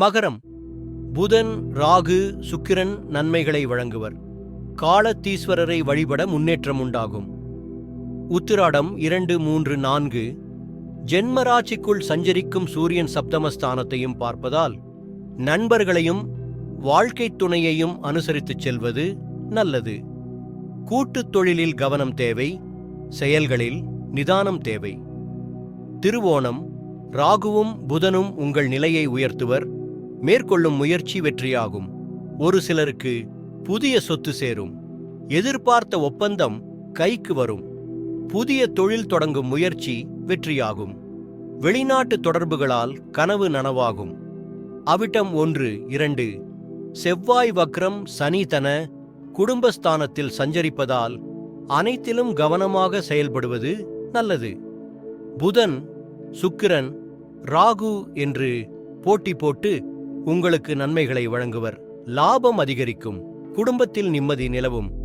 மகரம். புதன், ராகு, சுக்கிரன் நன்மைகளை வழங்குவர். காலத்தீஸ்வரரை வழிபட முன்னேற்றம் உண்டாகும். உத்திராடம் 2, 3, 4 ஜென்மராசிக்குள் சஞ்சரிக்கும் சூரியன் சப்தமஸ்தானத்தையும் பார்ப்பதால் நண்பர்களையும் வாழ்க்கைத் துணையையும் அனுசரித்துச் செல்வது நல்லது. கூட்டுத் தொழிலில் கவனம் தேவை, செயல்களில் நிதானம் தேவை. திருவோணம். ராகுவும் புதனும் உங்கள் நிலையை உயர்த்துவர். மேற்கொள்ளும் முயற்சி வெற்றியாகும். ஒரு சிலருக்கு புதிய சொத்து சேரும். எதிர்பார்த்த ஒப்பந்தம் கைக்கு வரும். புதிய தொழில் தொடங்கும் முயற்சி வெற்றியாகும். வெளிநாட்டு தொடர்புகளால் கனவு நனவாகும். அவிட்டம் 1, 2 செவ்வாய் வக்ரம் சனி தன குடும்பஸ்தானத்தில் சஞ்சரிப்பதால் அனைத்திலும் கவனமாக செயல்படுவது நல்லது. புதன், சுக்கிரன், ராகு என்று போட்டி போட்டு உங்களுக்கு நன்மைகளை வழங்குவர். லாபம் அதிகரிக்கும். குடும்பத்தில் நிம்மதி நிலவும்.